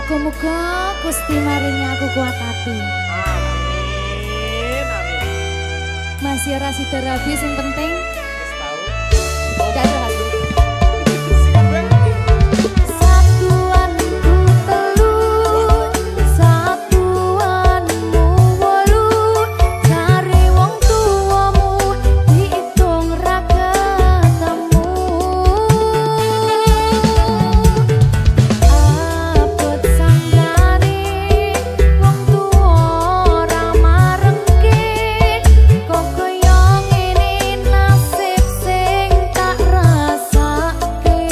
Muga-muga Gusti maringi aku kuat hati. Amin, amin. Masih rasi terapi yang penting. Wis tahu. Dadah hati. Siap, Bang. Satuanku telu, satuanmu wolu, cari wong tuamu diitung ra ketemu. Abot sanggane wong tuwa ora marengke, kok kaya ngene nasib sing tak rasake.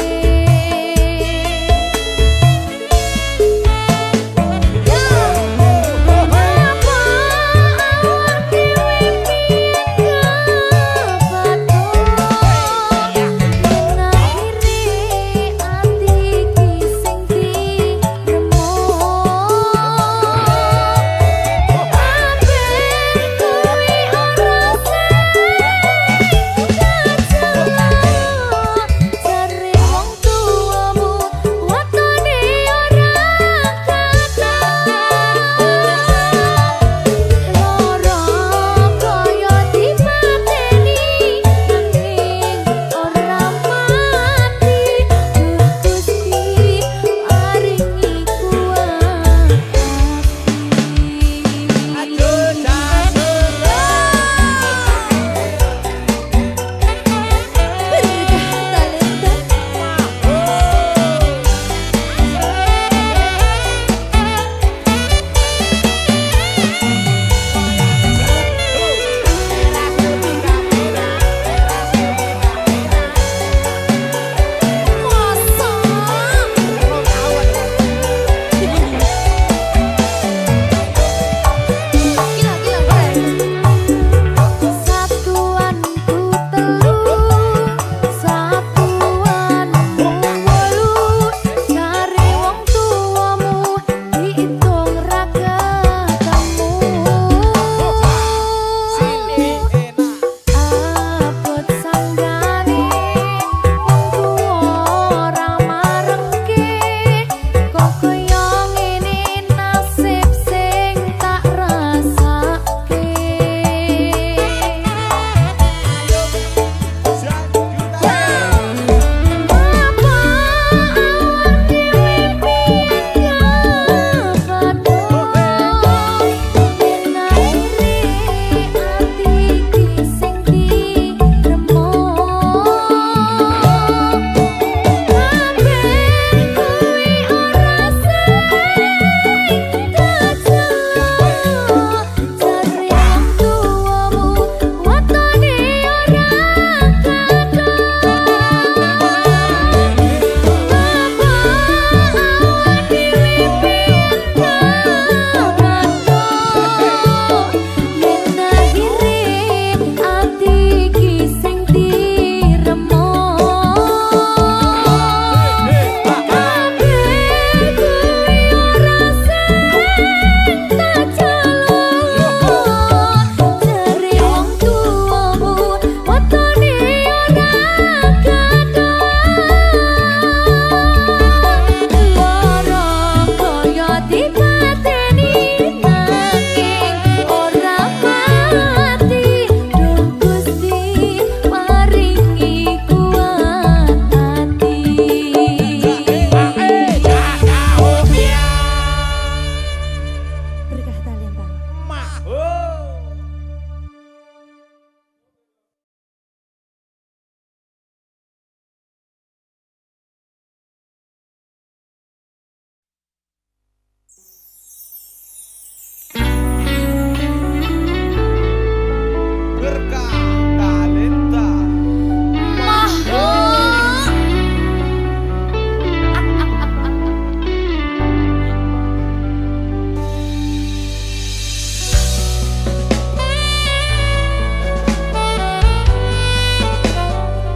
Berkah talenta.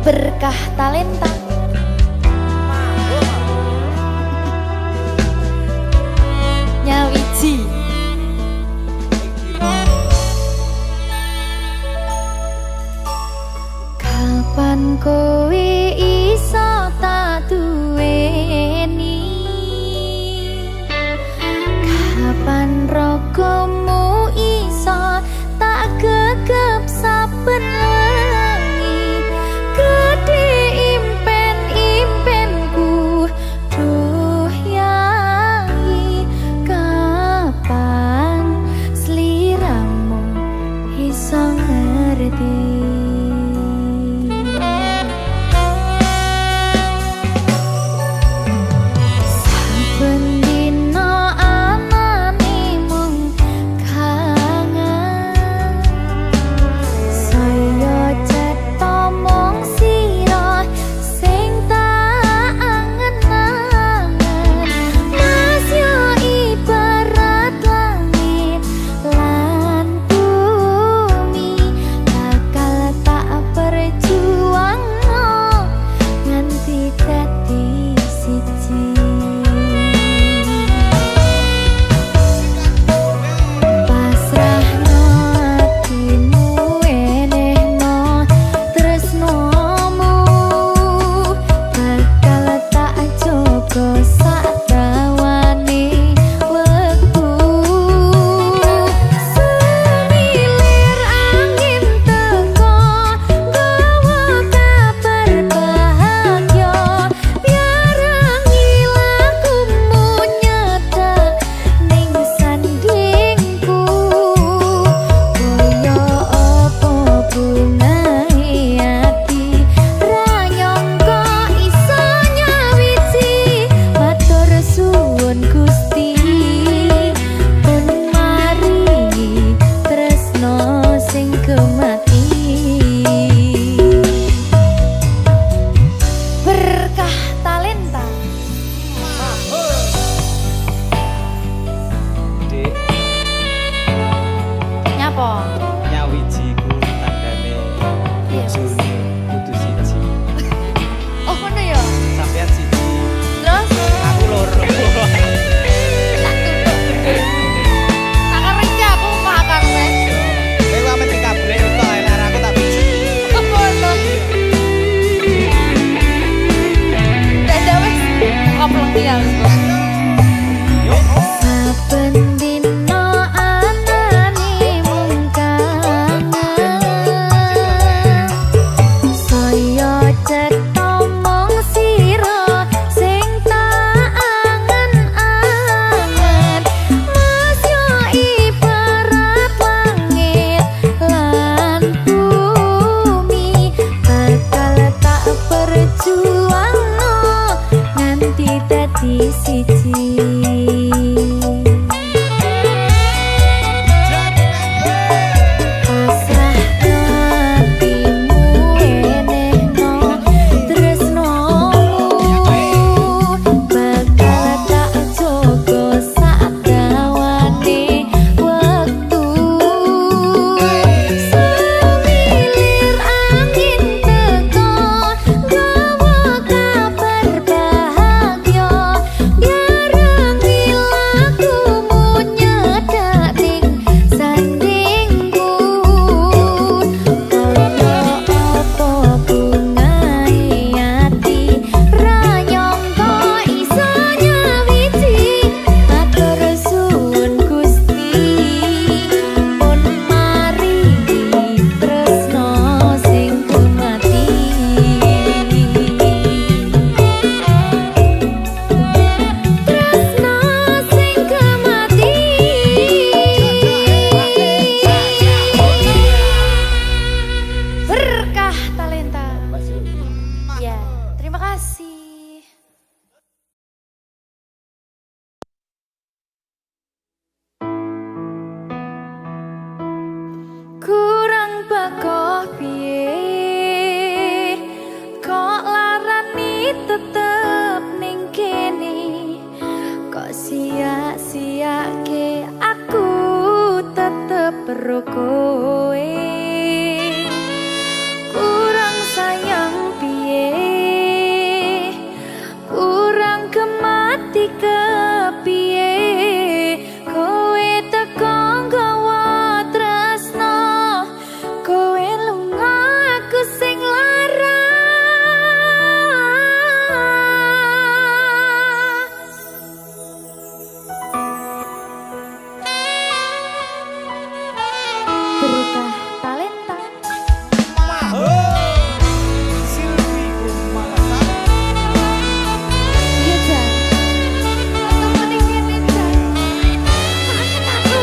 Berkah talenta. Nyawiji. Kapan kowe iso tak duweni karo kowe. Kurang sayang piye, kurang kemati kepiye, kowe teko nggawa tresno, kowe lunga aku sing lara. Berkah talenta. Silvi Kumalasan. Iya Jan, aku mending ngene Jan. Kangen aku.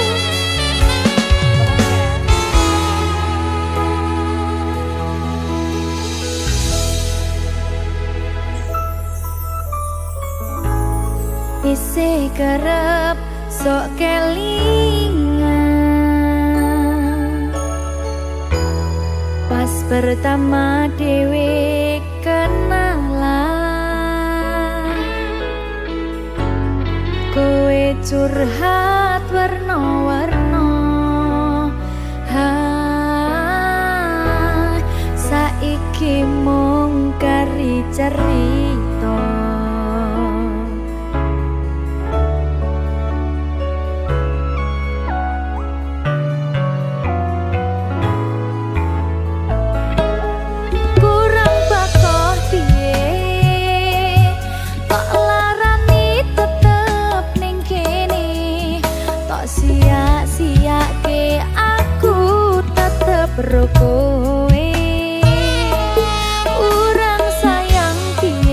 Isih kerep sok kelingan, pas pertama dewe kenalan, kowe curhat warna-warna. Saiki mung kari cerita, kurang bakoh piye, tok larani tetep ning kene, tok sia-siake aku tetep ro kowe. Kurang sayang piye,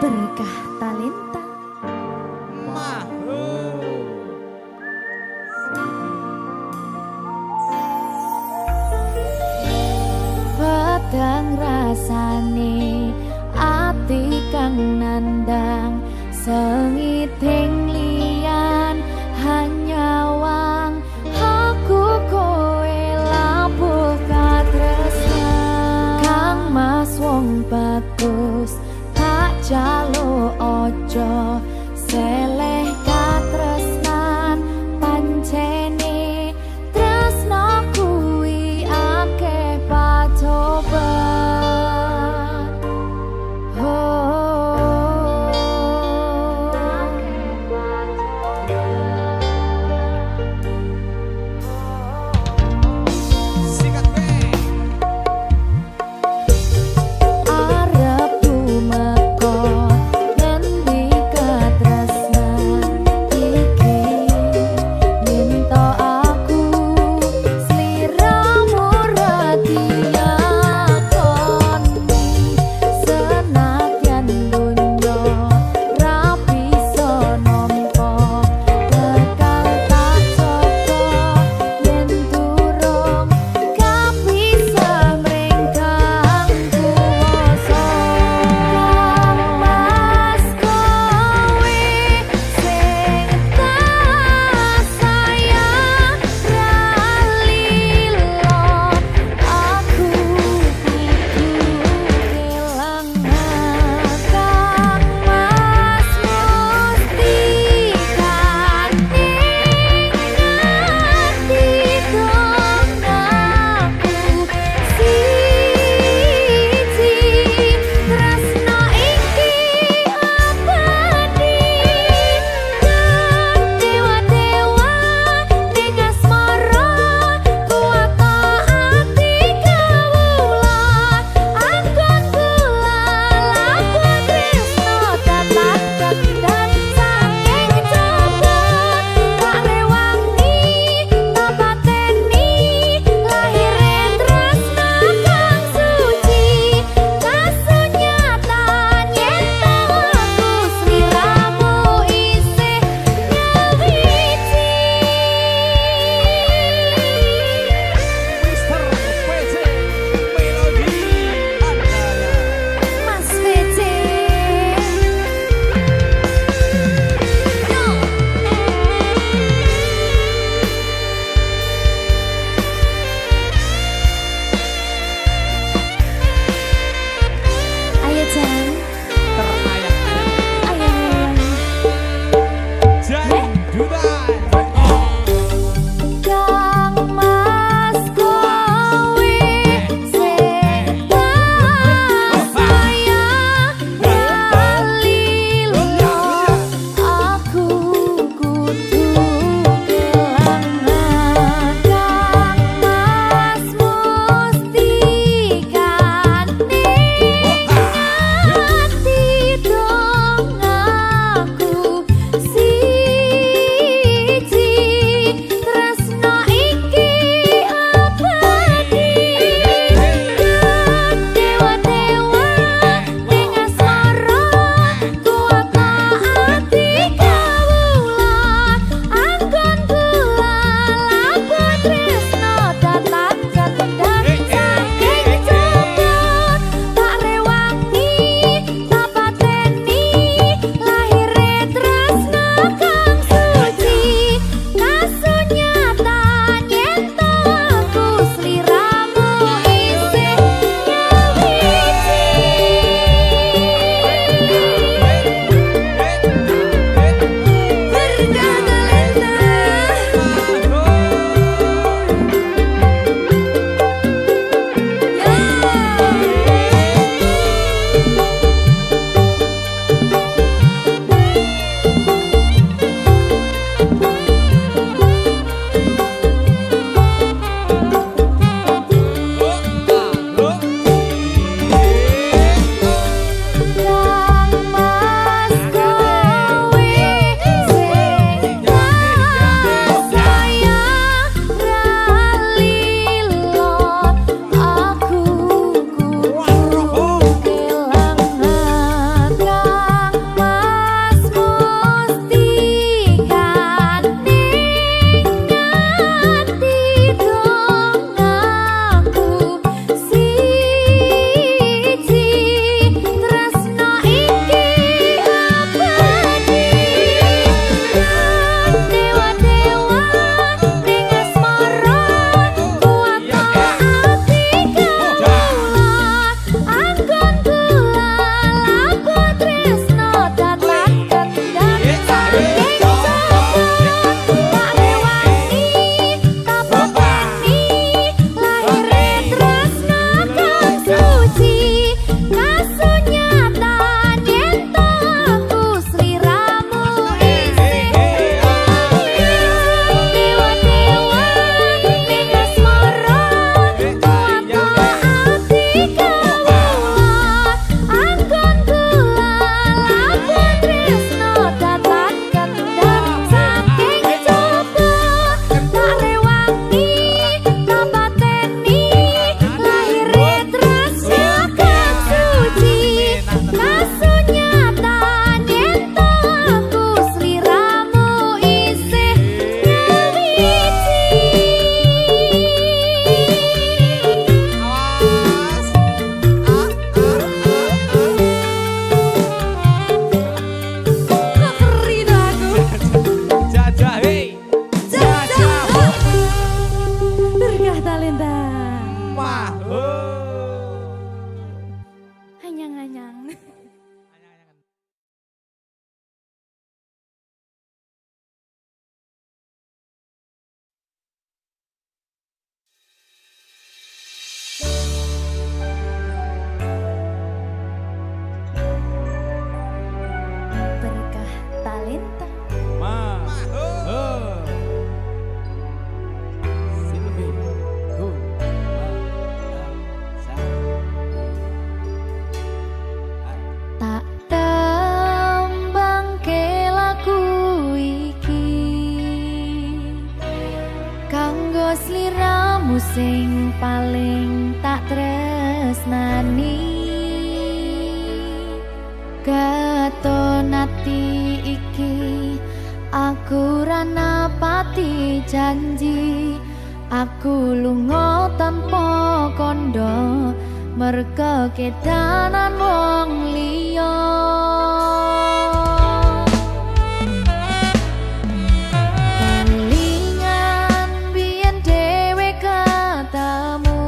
berkah talenta. Pedang rasane ati kang nandang sengiting liyan hanya wang aku kowe labuh katresnan kang mas wong bagus tak jalo ojo seleh katresnan pancene tresno kuwi akeh pacoban Sikat be. arep tumeka ngendi katresnan iki minta aku sliramu radiyakoni senadyan donya ra bisa nampa tekan tak coba yen durung kapisah mrengkang kuwasa mas kowe sing tak sayang ralilo aku kudu kelangan kang mas mustikan ingati dong aku siji tresno iki abadi kang dewa-dewa ning asmara kuwata ati kawula angkon kula lakuan tresno dapat dan saking coba tak rewangi tak pateni lahire tresno kang suci kasunyatan yen aku sliramu isih nyawiji Mister PC Melodi Andara. Mas VC No Ayo Jan Terayang-ayang. Ayo Jandutan. Kang mas kowe sing tak sayang ralilo aku kudu kelangan kang mas mustikan ingati dong aku siji sing paling tak tresnani. Katon ati iki aku ra napati janji, aku lunga tanpa kondo merga kedanan wong liya. Kelingan biyen dhewe ketemu,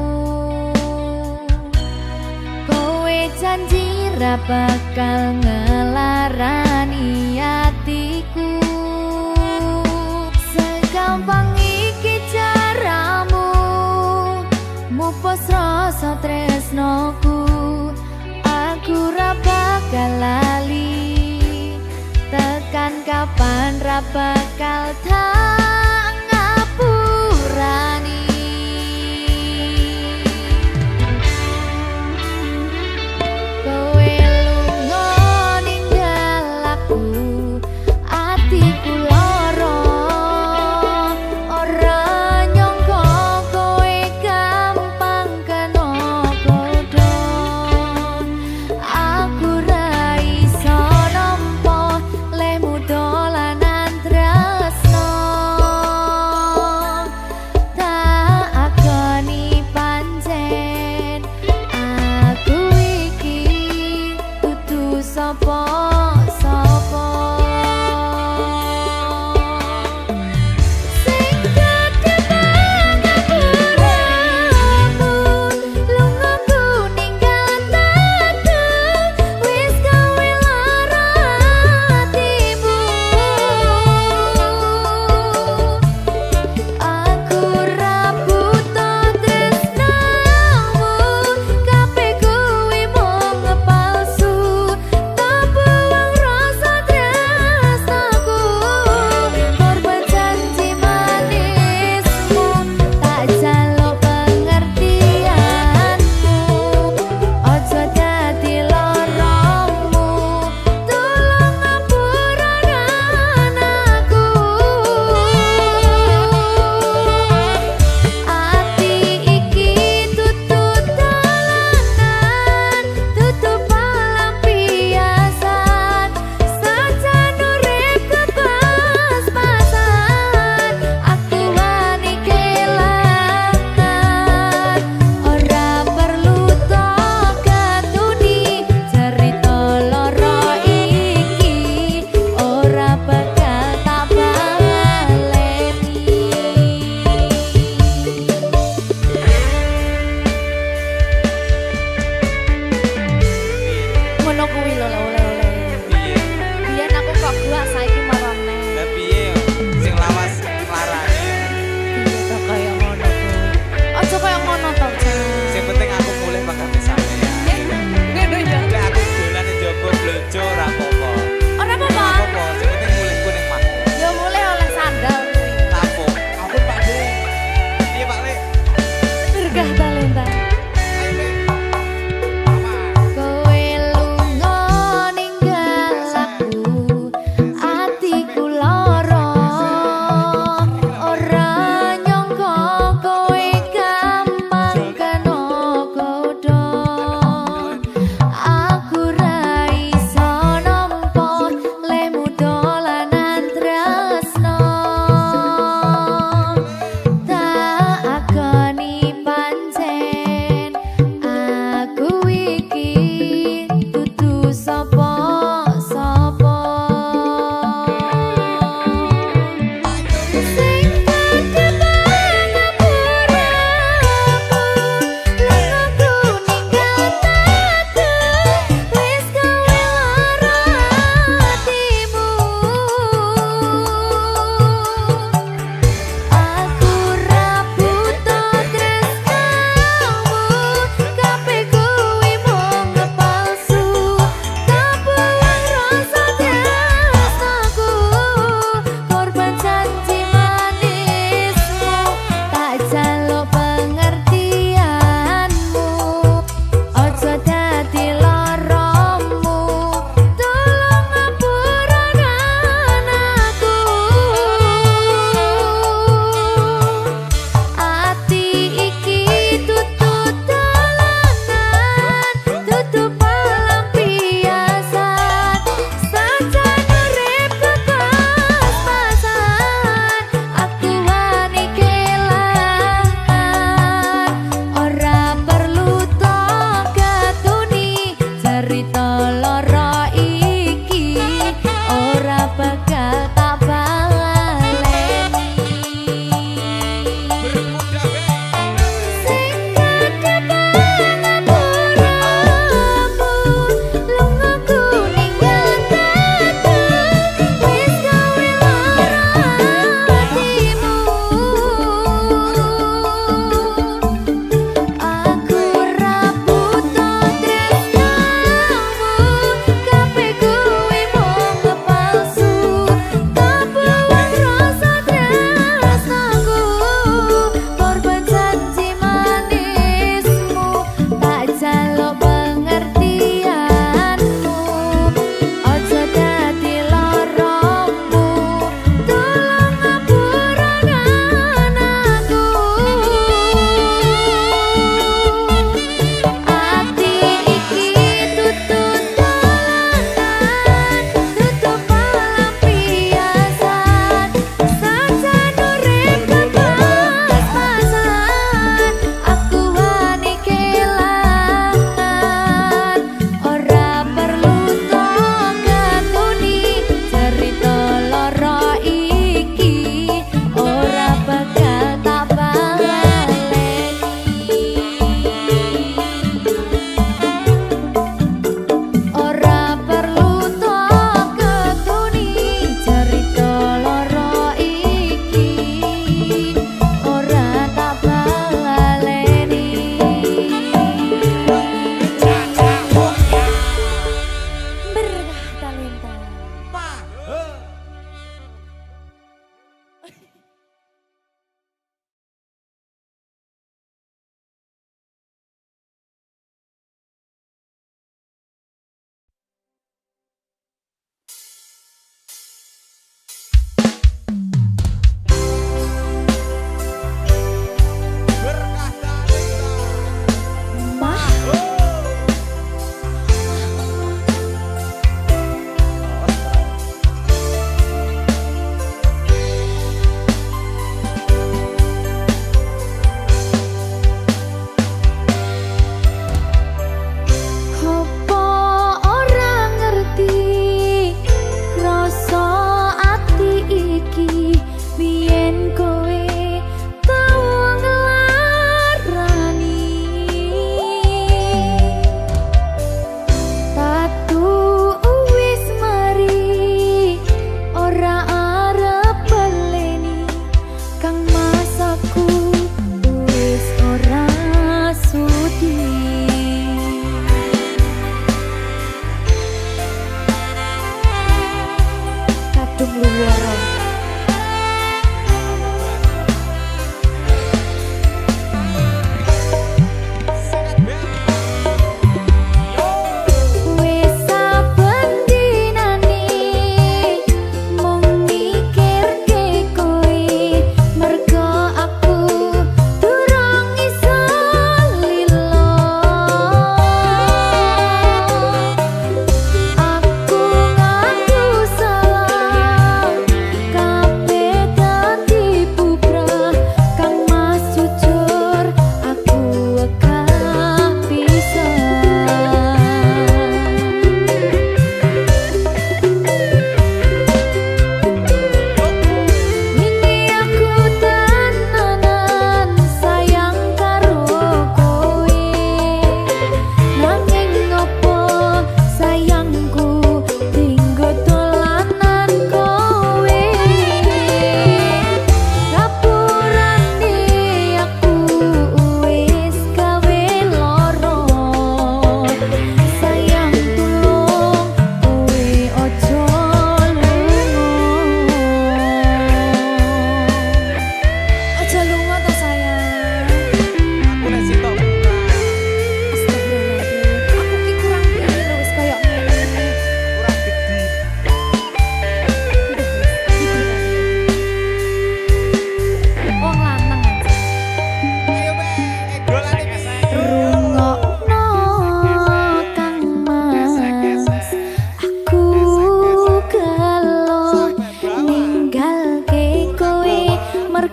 kowe janji ra bakal ngelarani hatiku. Segampang iki caramu mupus rasa tresnoku, aku ra bakal lali, tekan kapan ra bakal tak ngapurani. Kowe lunga ninggal aku, atiku lara, ora nyangka kowe gampang kena godha. Aku ra iso nampa lehmu dolanan tresno.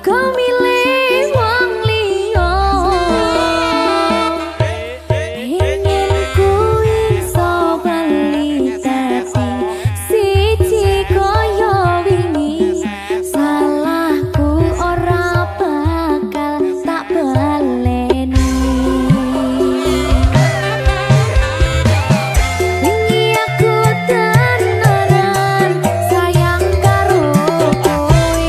mergo milih wong liya pengen ku iso bali dadi siji kaya wingi salahku ora bakal tak baleni wingi aku tenanan sayang karo kowe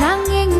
nanging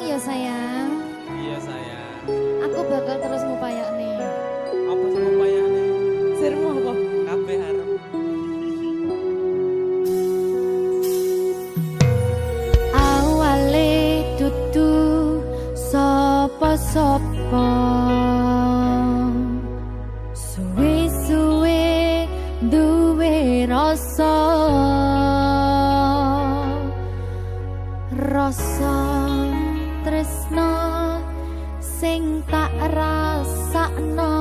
ya sayang. Iya sayang. Aku bakal terus ngupayakne. Apa sama payane? Sirmu apa? Kabeh arep. Awale dudu sapa-sapa. Suwe-suwe duwe rasa. Rasa tresno sing tak rasakno.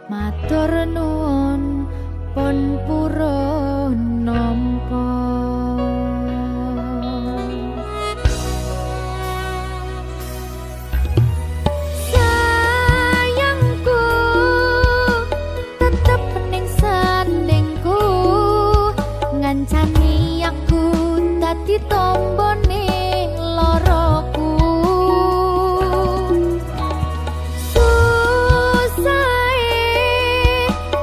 Matur nuwun pun purun nampa. Sayangku tetep ning sandingku, ngancani aku dadi tombone loroku.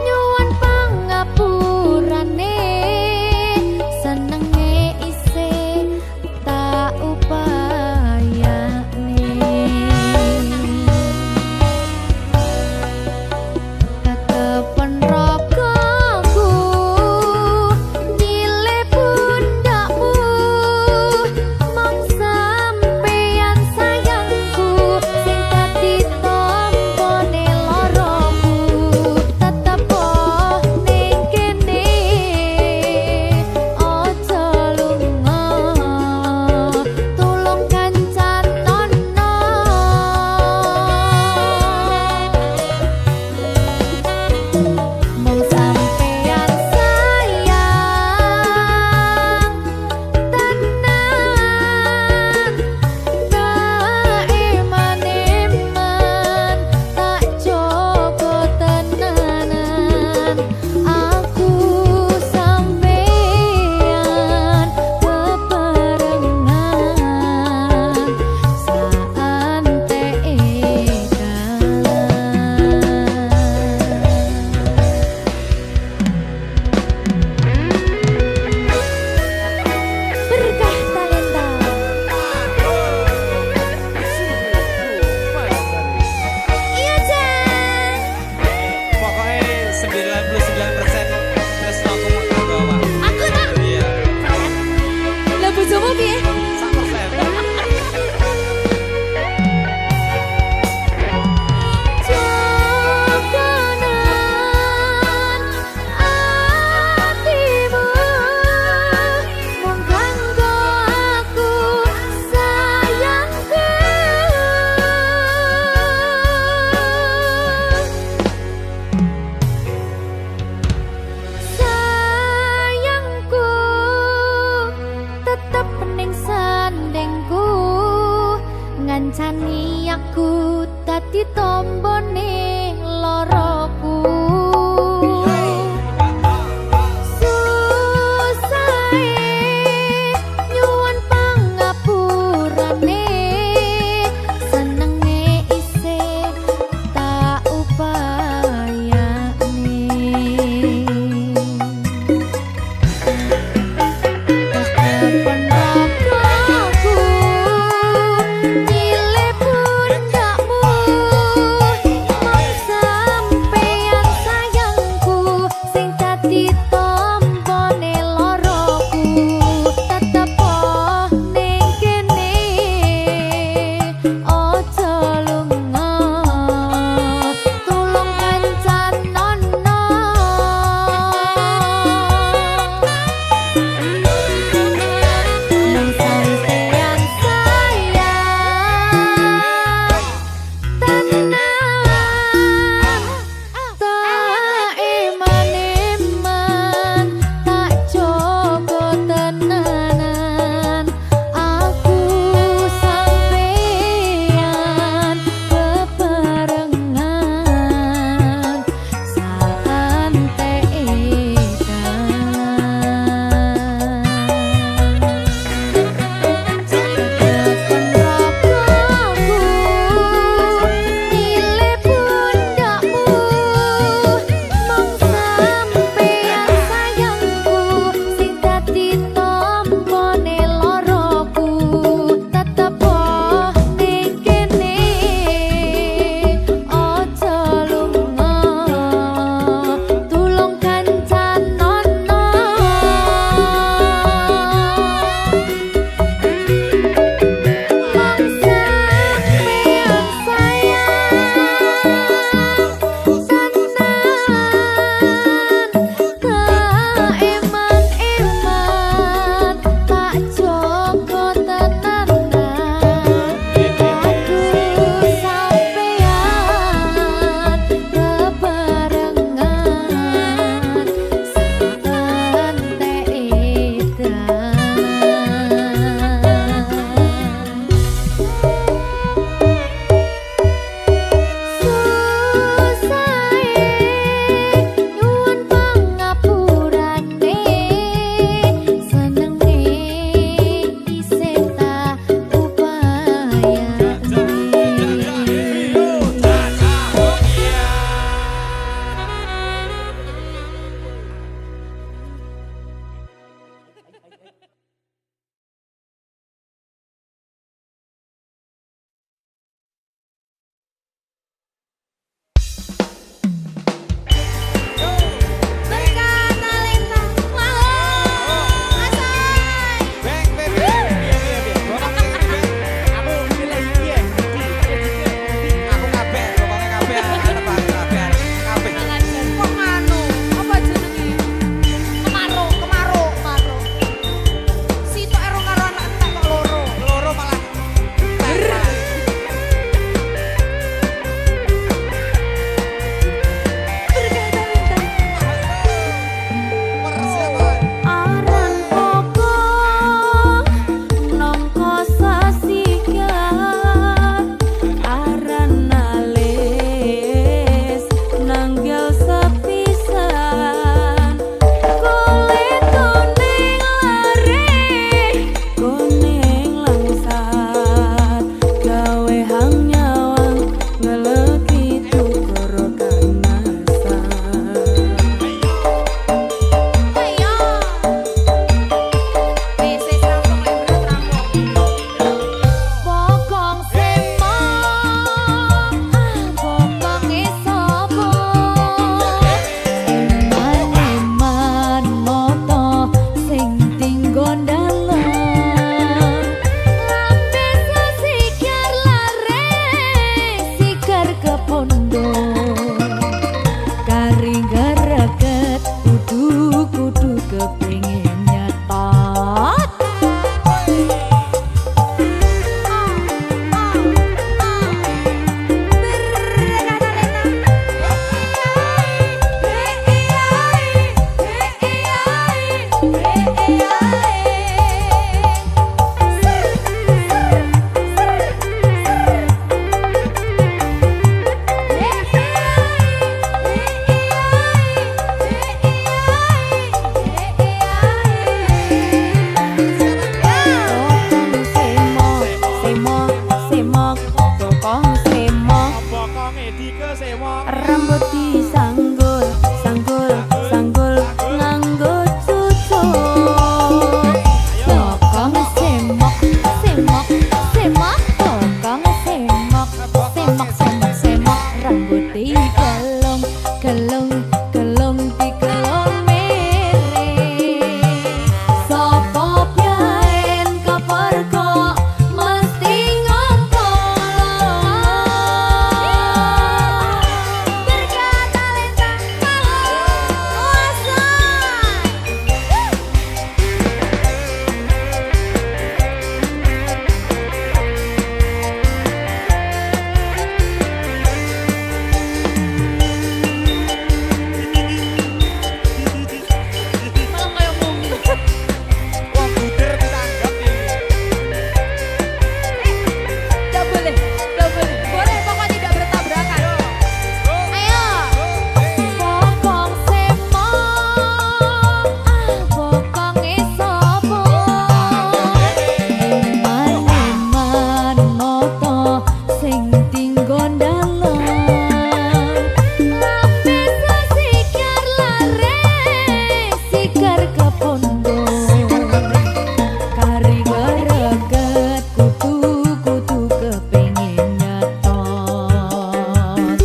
Nyuwun pangapurane, senenge isih tak upayane. Ketepen ragaku nyile pundakmu, mong sampeyan sayangku sing dadi tombone loroku. Tetep ning kene aja lunga, tulung kancanono. Mong sampeyan sayang tenan, tak eman-eman, tak jaga tenanan. Aku sampeyan bebarengan berkah talenta. Iya Jan, Pokoknya 99% tresno aku mau bawa. aku tak Iya. lah bojomu piye? 100%. Jogonan atimu, mung kanggo aku sayangku. Sayangku tetep ning sandingku, ngancani aku dadi tombone loroku. Susahe nyuwun pangapurane, senenge isih tak upayane. Ketepen ragaku nyile pundakmu, mong rambut disanggul, sanggul, sanggul nganggo cucuk. Bokong semok, semok, semok, bokong semok, semok, semok, semok rambut digelung, gelung, gelung digelung miring. Sopo piyen keperko mesti ngompol. Berkat talenta kuasa. Malah kayak mungkin. Wah, buder ditanggap nih. Gak boleh, gak boleh. Boleh, pokoknya tidak bertabrakan. Ayo. Bokong semok, bokong isopo. Eman-eman moto sing tinggo ndalem. Lambe sesikar lare, sikar kepondo. Kari greget kutu-kutu kepingin nyetot.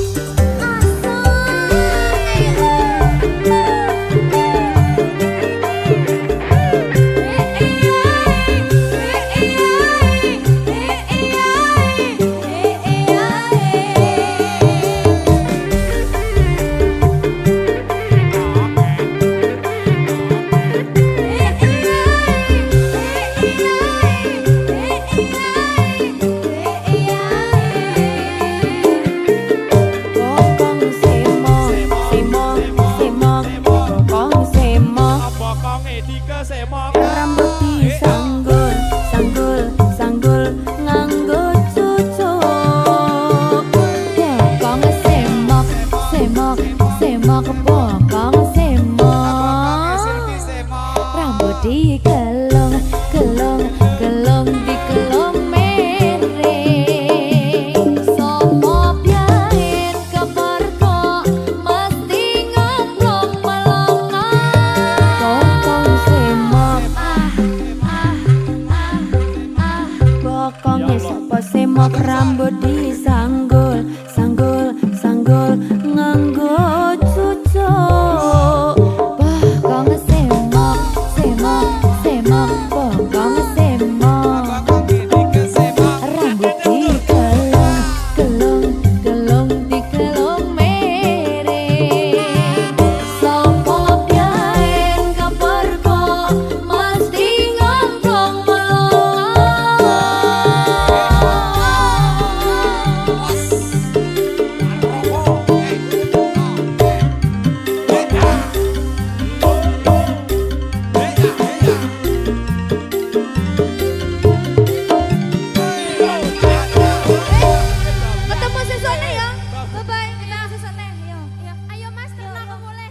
Bokong semok, semok, semok, bokong semok. Bokonge dikesemok. Rambut disanggul, sanggul, sanggul nganggo cucuk. Bokong semok, semok, semok, bokong semok. Rambut digelung, gelung, gelung digelung miring. Sopo piyen keperko mesti ngomplong melongo. Bokong semok, bokongnya sopo semok rambut disanggul, sanggul, sanggul nganggo cucuk. Bokong semok, semok, semok, bokong semok. Bokonge dikesemok. Rambut digelung, gelung, gelung digelung miring. Sopo piyen keperko mesti ngomplong melongo. Ketemu sesone ya. Bye bye. Ketemu sesone. Yo, yo. Ayo Mas, tenang kok boleh.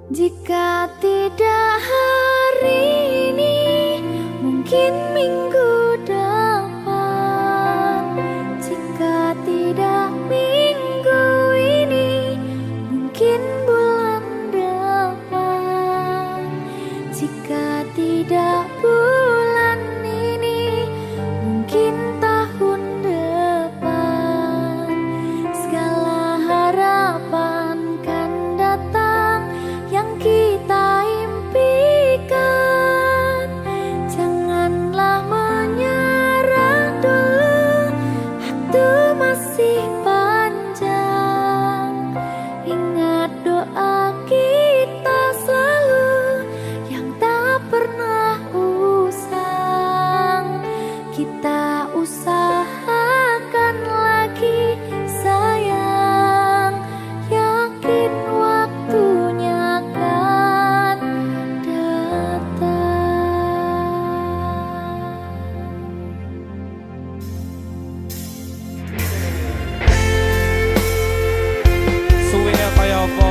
Jika tidak hari ini, mungkin minggu depan. Jika tidak minggu ini, mungkin bulan depan. Jika tidak bulan ini, mungkin tahun depan. Segala harapan kan datang yang kita impikan. Janganlah menyerah dulu, waktu masih panjang. Ingat doa kita selalu yang tak pernah usang. Kita usahakan lagi sayang, yakin waktunya akan datang. Suwe kaya apa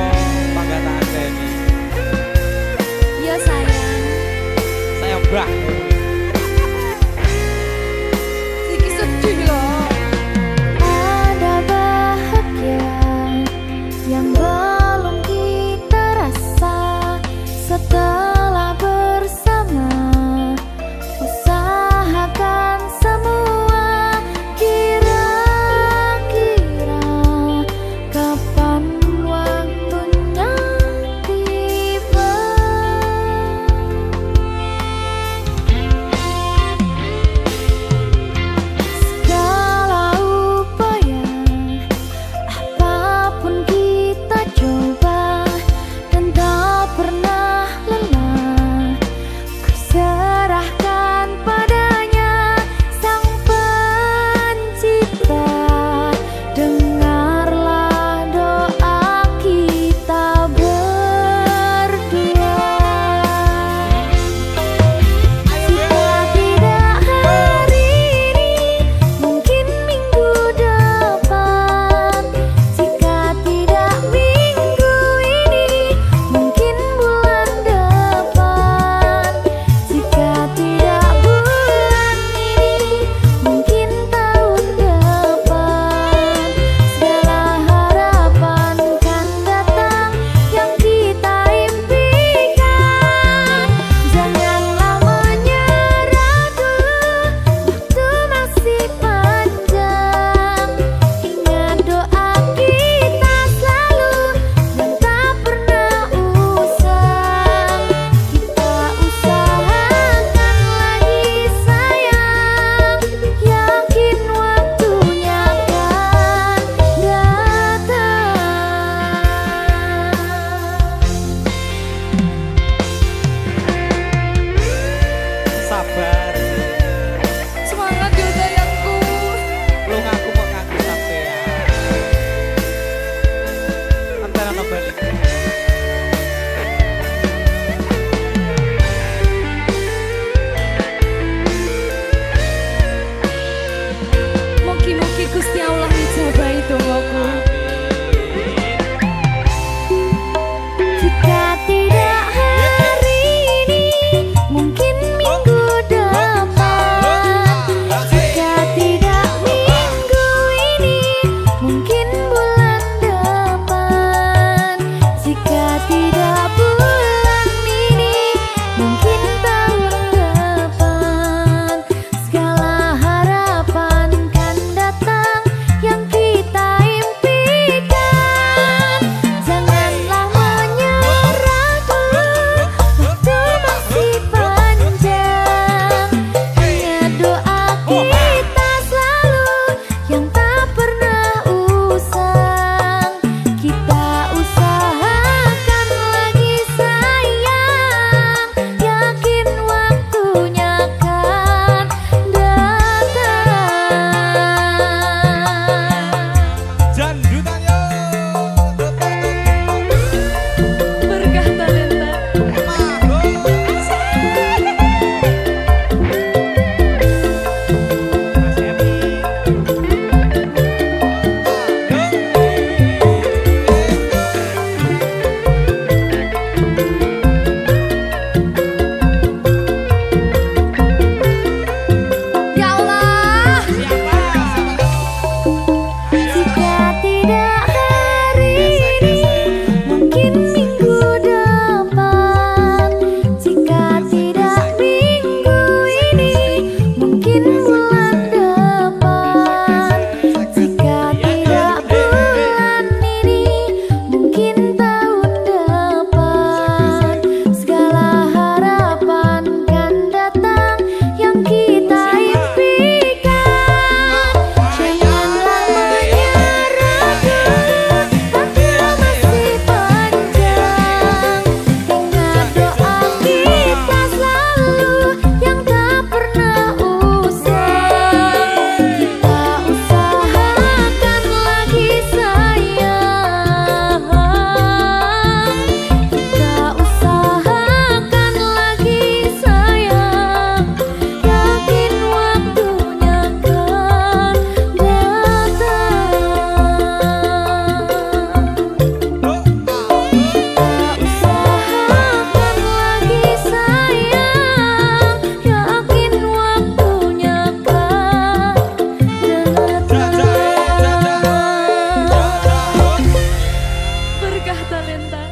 talenta.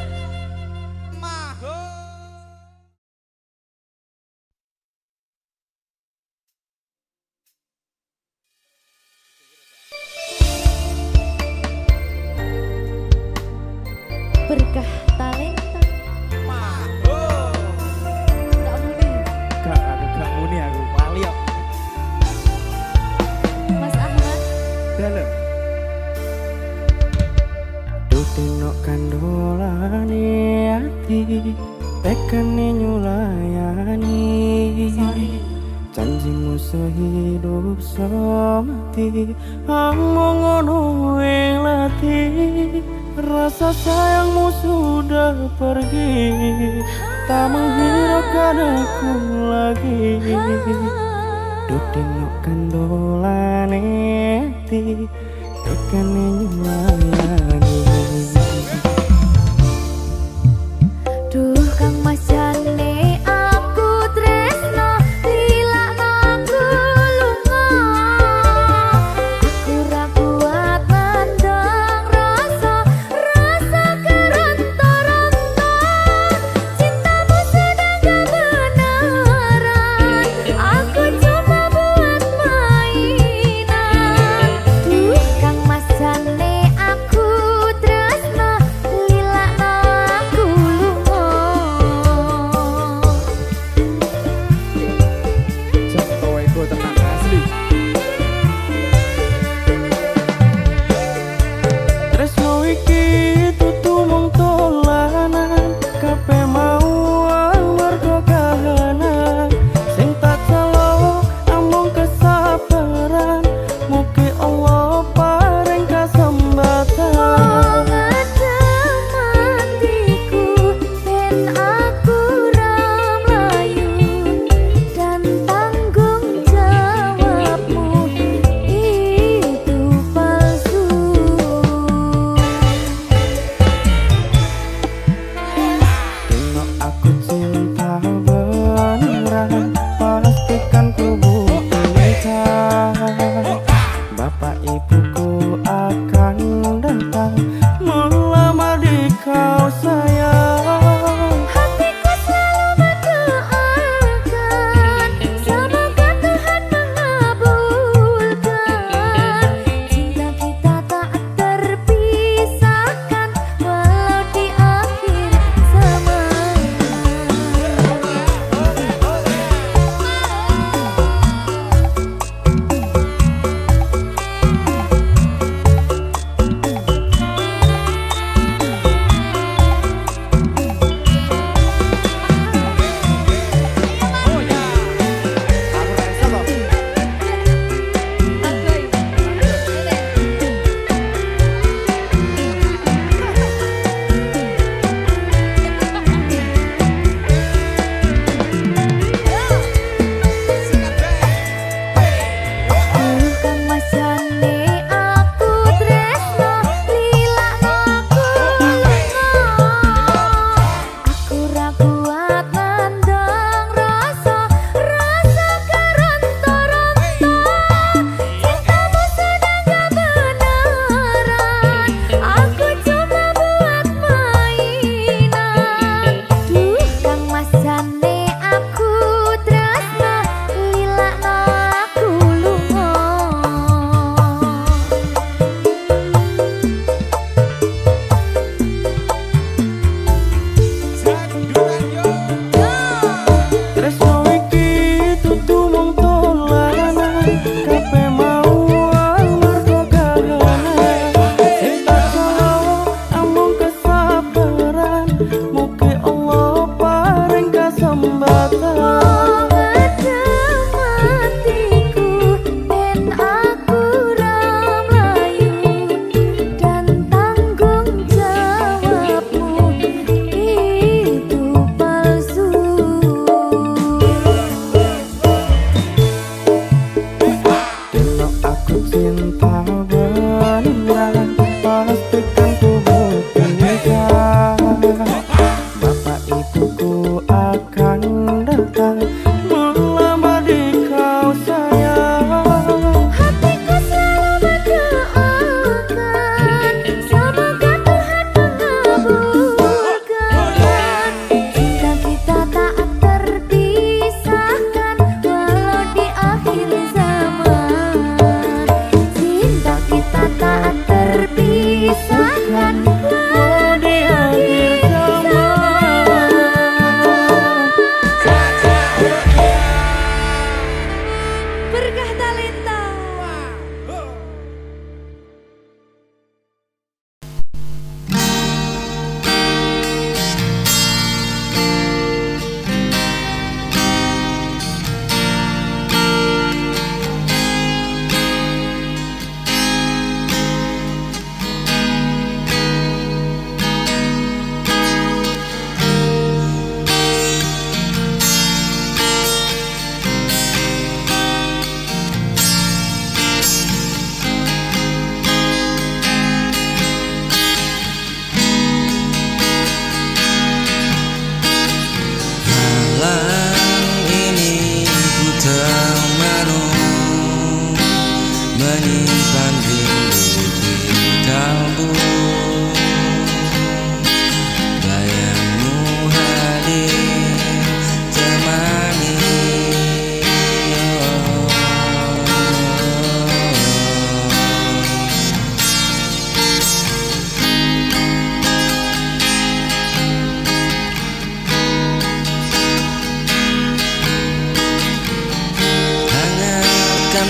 Maho. Berkah talenta. Maho. Gak muni. Gak muni aku wali kok. Mas Ahmad. Dalem. Dutino kandolane ati tekane nyulayani janjimu sehidup semati among ngono lati rasa sayangmu sudah pergi tak menghiraukan aku lagi Dutino kandolane ati tekane nyulayani Duh Kang Mas jane aku tresno lilakno aku lunga aku ra kuat mandang rasa keronta-ronta cintamu sedang kebenaran aku cuma buat mainan Duh Kang Mas jane aku tresno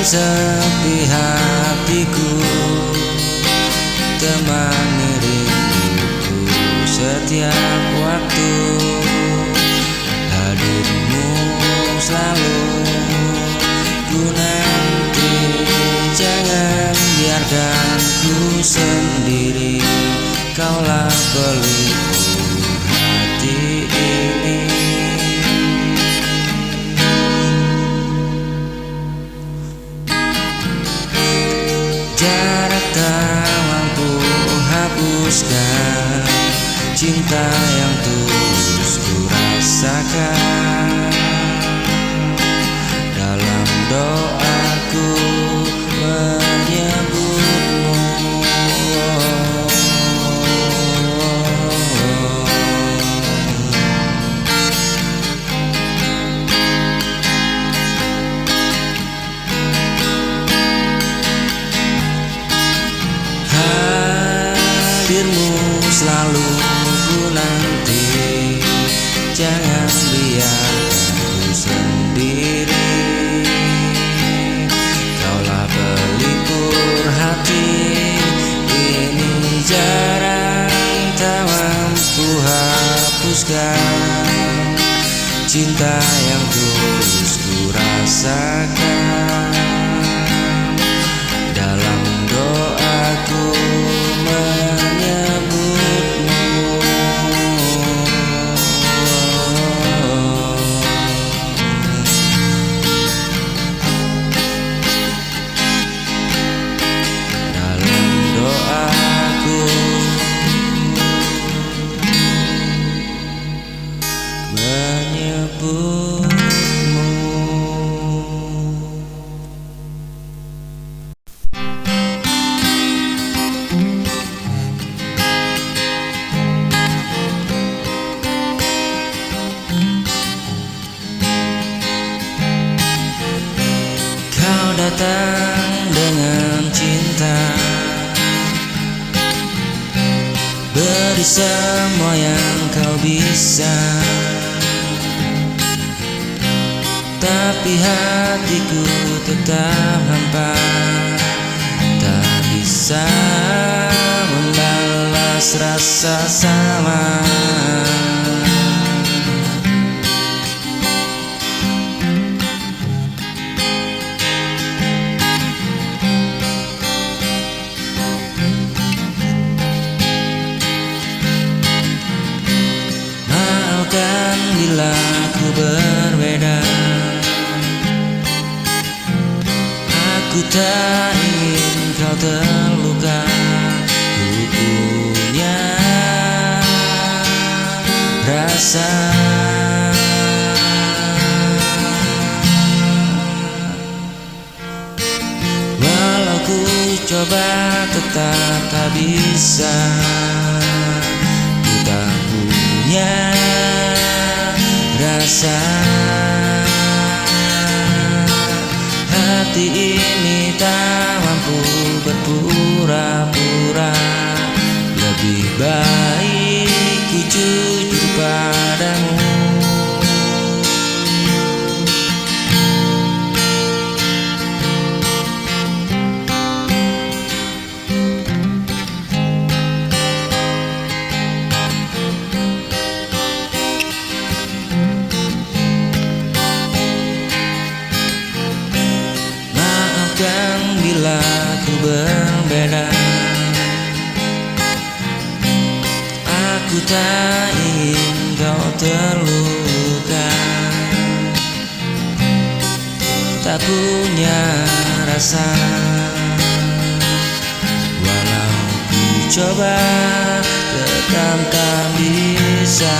sepi hatiku, temani rinduku setiap waktu. Hadirmu selalu ku nanti, jangan biarkan ku sendiri. Kaulah pelipur hati ini. Jarak tak mampu hapuskan cinta yang tulus ku rasakan. Dalam doaku menyebutmu, hadirmu selalu ku nanti, jangan biarkan ku sendiri. Kaulah pelipur hati ini, jarang tak mampu hapuskan cinta yang tulus ku rasakan. Dalam doaku menyebutmu, dalam doaku menyebutmu. Kau datang dengan cinta, beri semua yang kau bisa, tapi hatiku tetap hampa, tak bisa membalas rasa sama. Maafkan bila ku berbeda, aku tak ingin kau terluka. Ku punya rasa, walau ku coba tetap tak bisa. Ku tak punya rasa, hati ini tak mampu berpura-pura. Lebih baik ku jujur padamu. Maafkan bila ku berbeda, aku tak ingin kau terluka. Tak punya rasa, walau ku coba tetap tak bisa.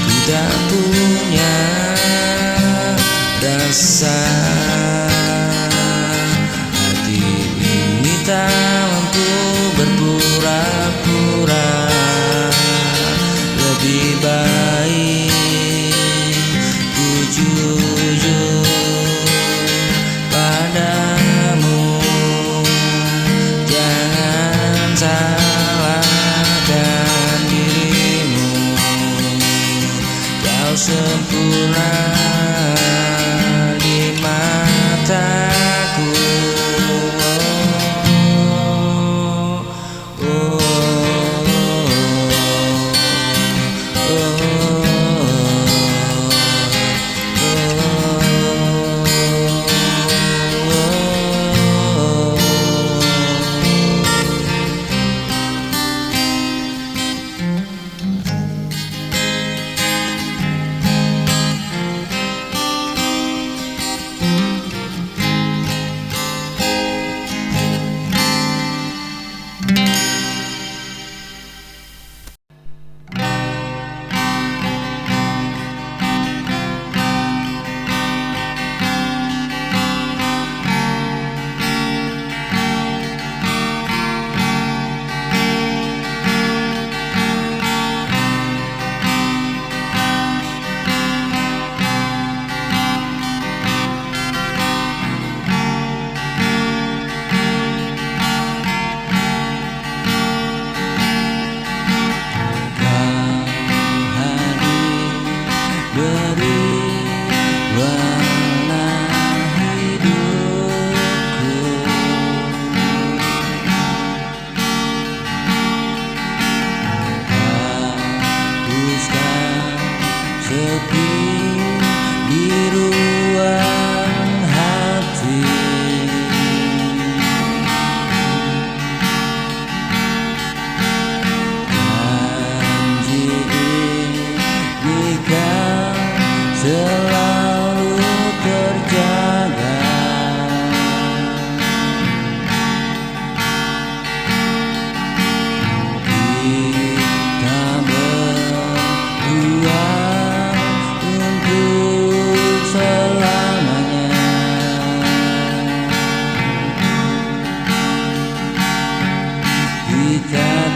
Ku tak punya rasa, hati ini tak mampu berpura-pura. Lebih baik ku jujur padamu. Jangan salahkan dirimu, kau sempurna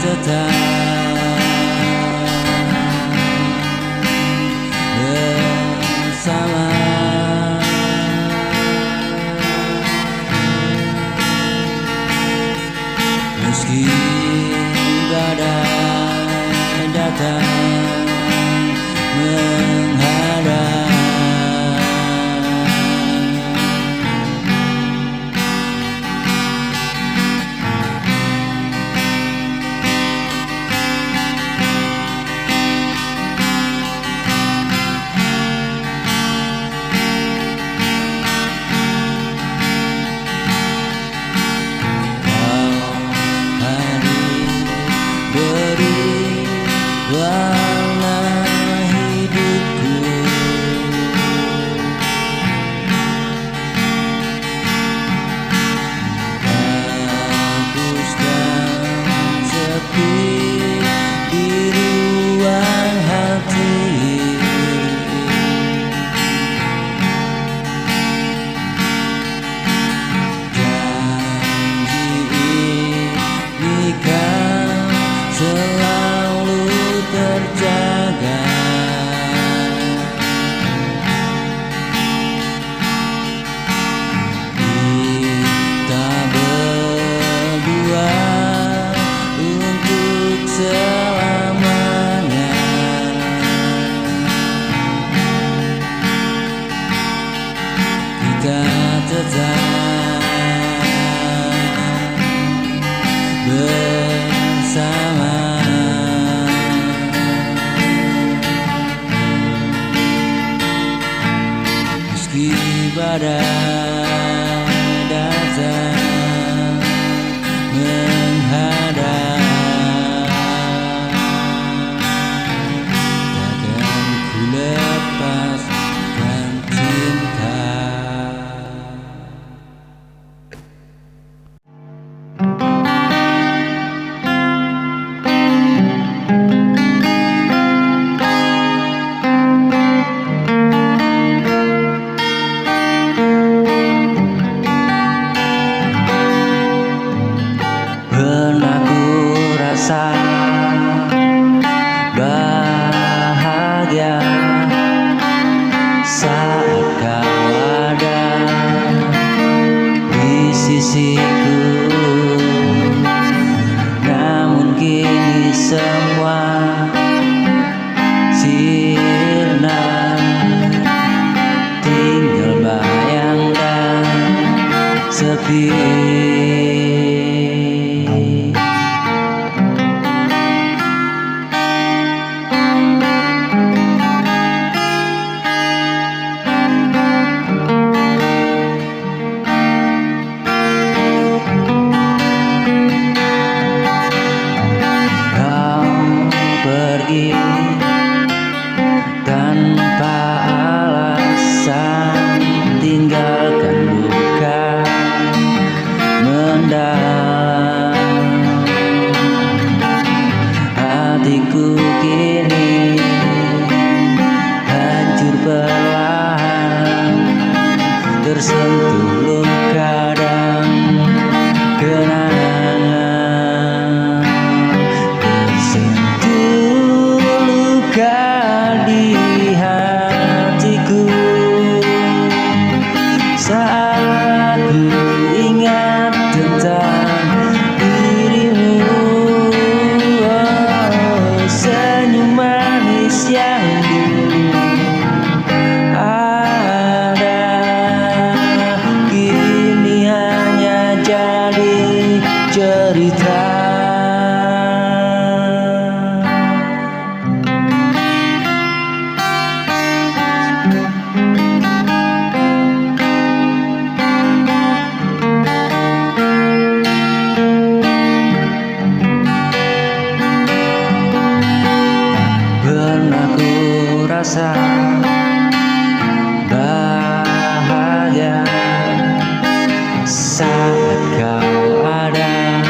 tetap bersama. Meski badai datang menghadang, beri warna hidupku. Hapuskan sepi di ruang hati. Janji ini kan selalu terjaga. Kita berdua untuk selamanya. Kita tetap bersama. Meski badai datang menghadang, takkan ku lepaskan cinta. Pernah ku rasa bahagia saat kau ada di sisiku. Namun kini semua sirna, tinggal bayang dan sepi. Pergi tanpa alasan, tinggalkan luka mendalam. Hatiku kini hancur perlahan, tersentuh luka dan kenangan. Di hatiku saat ku ingat tentang dirimu. Oh, senyum manis yang dulu ada, kini hanya jadi cerita. Pernah ku rasa bahagia saat kau ada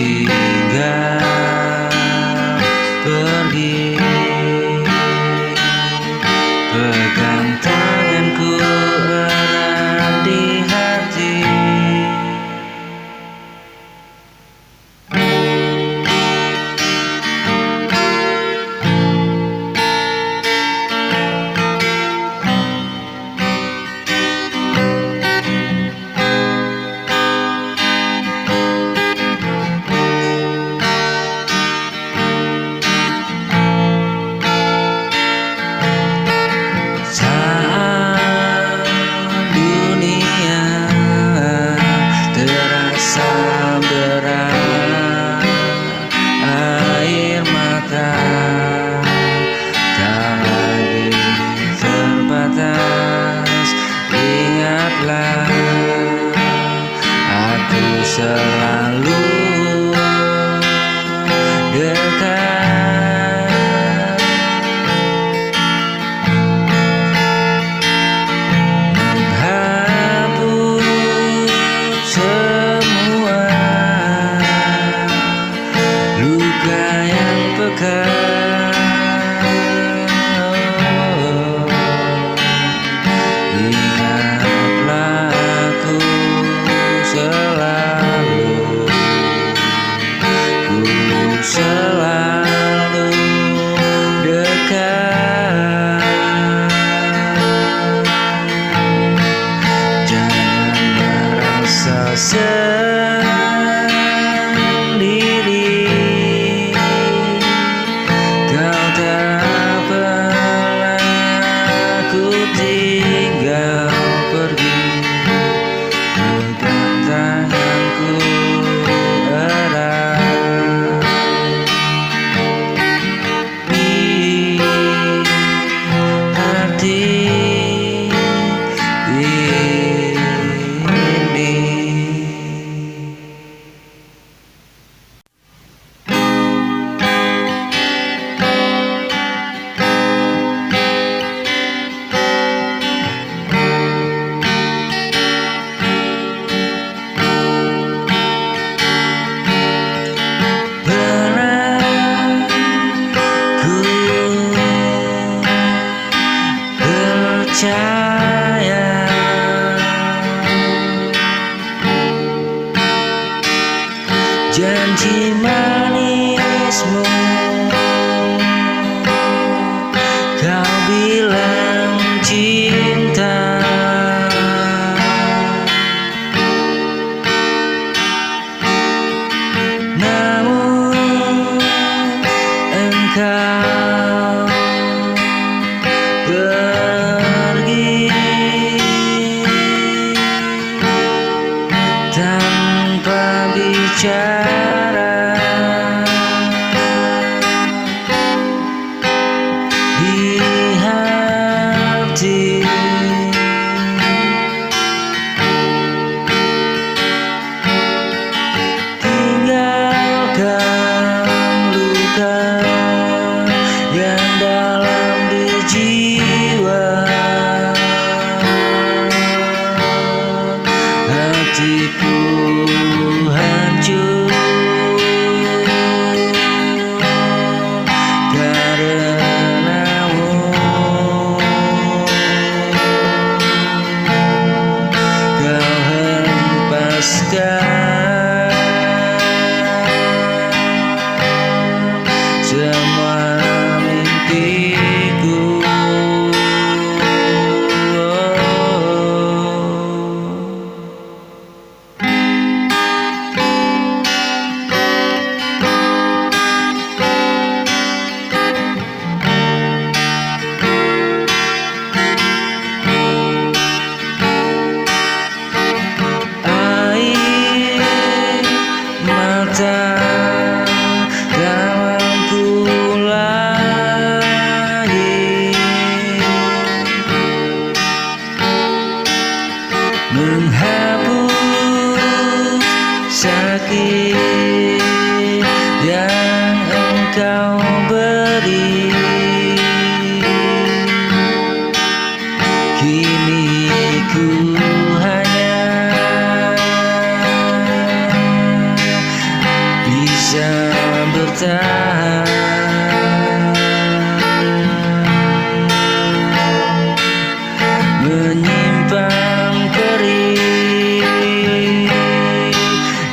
tinggal pergi. Pegang tanganku erat di hati. Saat dunia terasa berat, air mata tak lagi terbatas. Ingatlah, aku selalu dekat. Menghapus semua luka yang pekat. Ingatlah, aku selalu dekat. Jangan merasa sendiri, kau tak pernah ku tinggal pergi. Pegang tanganku erat di hati ini. Pernah ku percaya janji manismu, kau bilang cinta. Namun engkau pergi tanpa bicara. bisa bertahan, menyimpan perih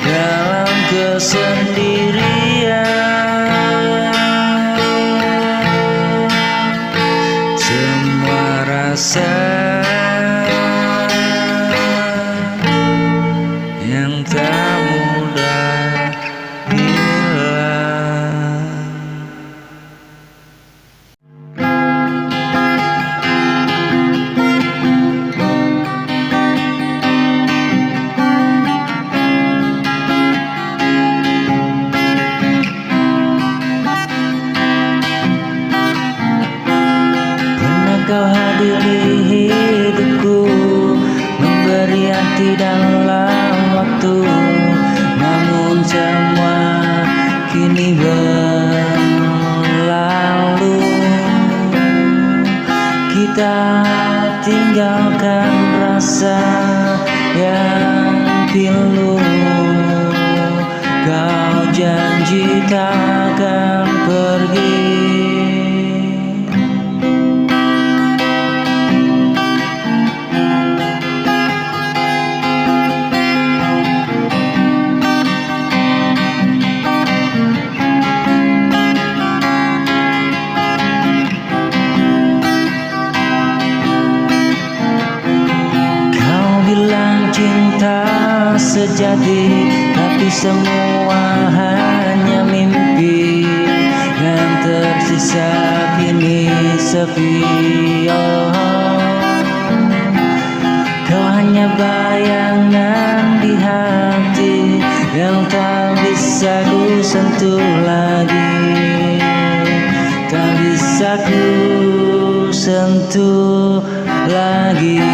dalam kesendirian. Semua rasa yang tak mudah hilang. Pernah kau hadir di hidupku, memberi arti dalam waktu, namun semua kini berlalu. Kita tinggalkan rasa yang pilu. Kau janji takkan pergi. Cinta sejati, tapi semua hanya mimpi. Yang tersisa kini sepi. Oh, kau hanya bayangan di hati yang tak bisa ku sentuh lagi, tak bisa ku sentuh lagi.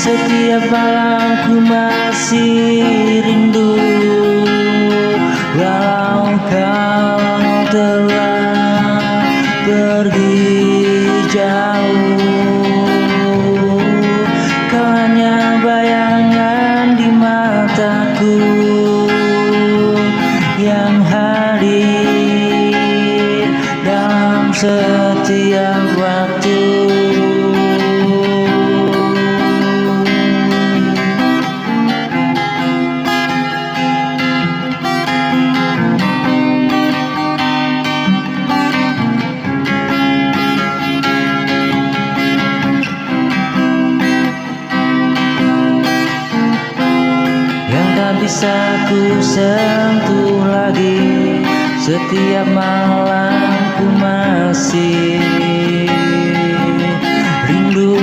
Setiap malam ku masih rindu, walau kau telah pergi jauh. Kau hanya bayangan di mataku yang hadir dalam setiap waktu. Bisa ku sentuh lagi, setiap malam ku masih rindu.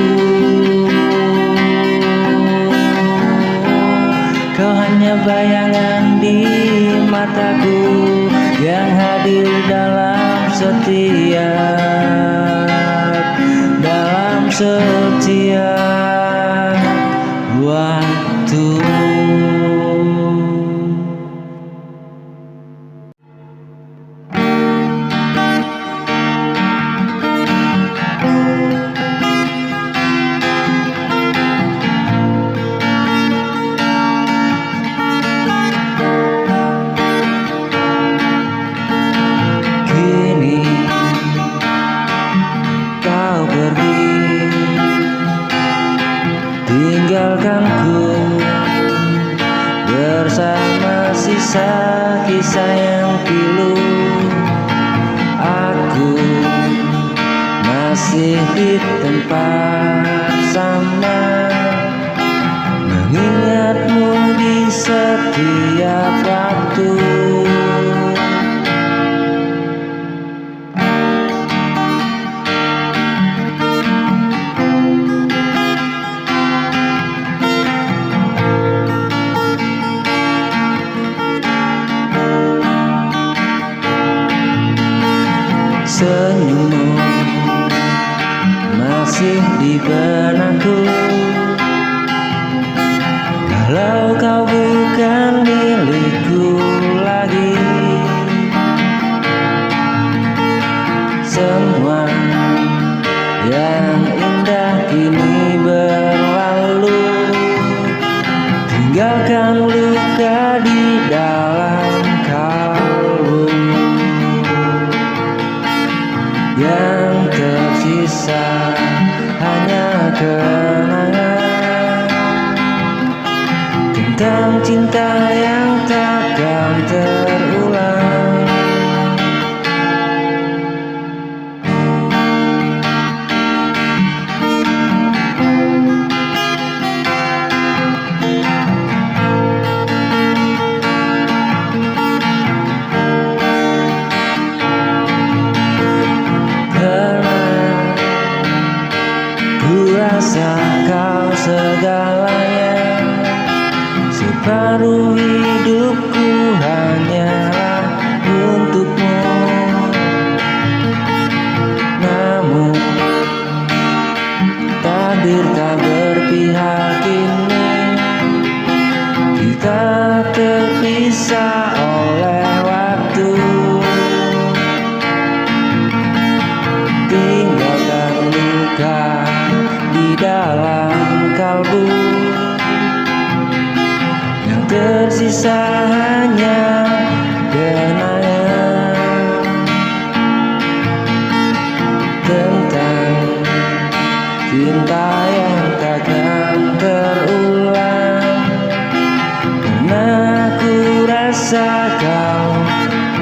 Kau hanya bayangan di mataku yang hadir dalam setiap waktu. Tinggalkanku bersama sisa kisah yang pilu. Aku masih di tempat sama, mengingatmu di setiap waktu. Senyummu masih di benakku, walau kau bukan milikku lagi. kenangan tentang cinta yang takkan terulang. Rasa kau segalanya, separuh hidupku hanyalah untukmu. Namun takdir tak berpihak kini, kita terpisah oleh waktu. Tinggalkan luka di dalam kalbu, yang tersisa hanya kenangan tentang cinta yang takkan terulang. Karena ku rasa kau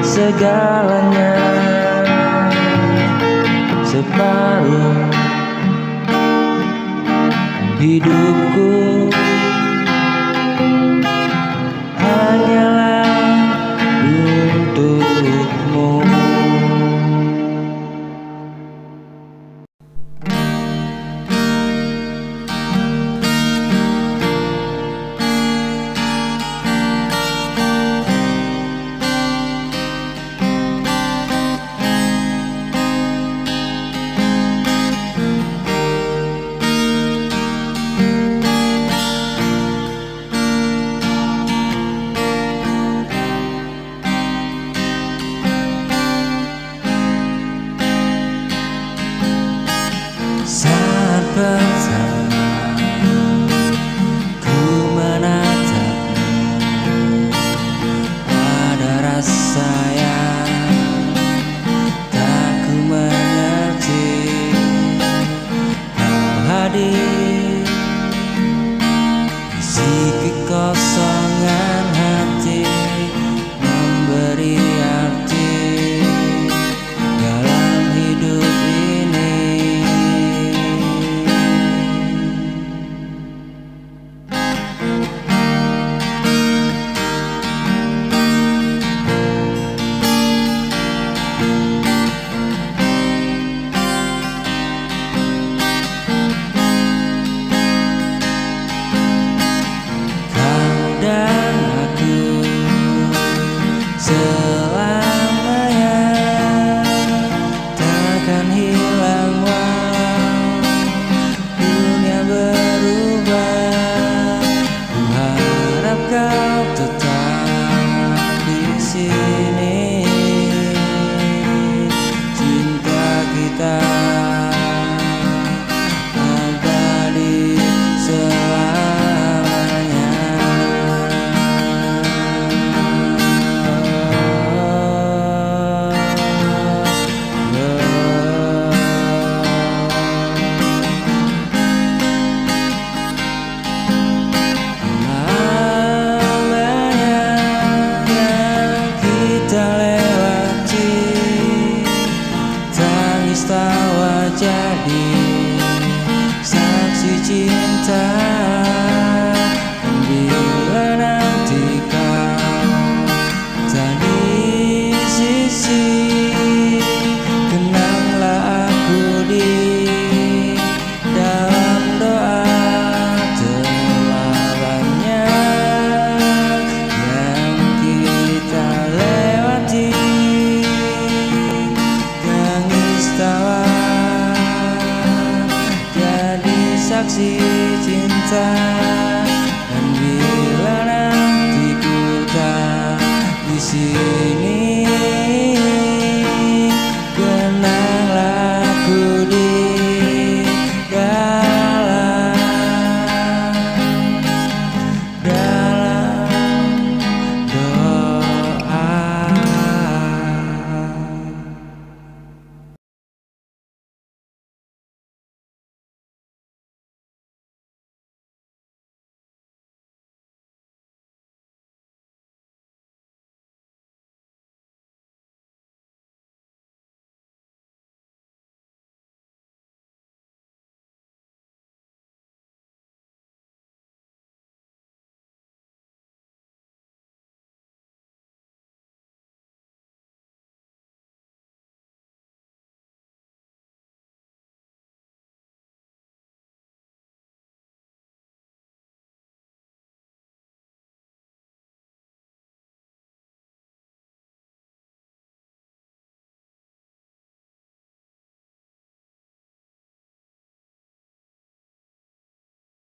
segalanya, separuh hidupku hanyalah untukmu. Saat pertama ku menatapmu, ada rasa yang tak ku mengerti. Kau hadir, isi kekosongan hati, memberi arti dalam hidup ini. Dan aku selamanya takkan hilang walau dunia berubah. Ku harap kau tetap di sini, cinta kita abadi selamanya. Tangis tawa jadi saksi cinta.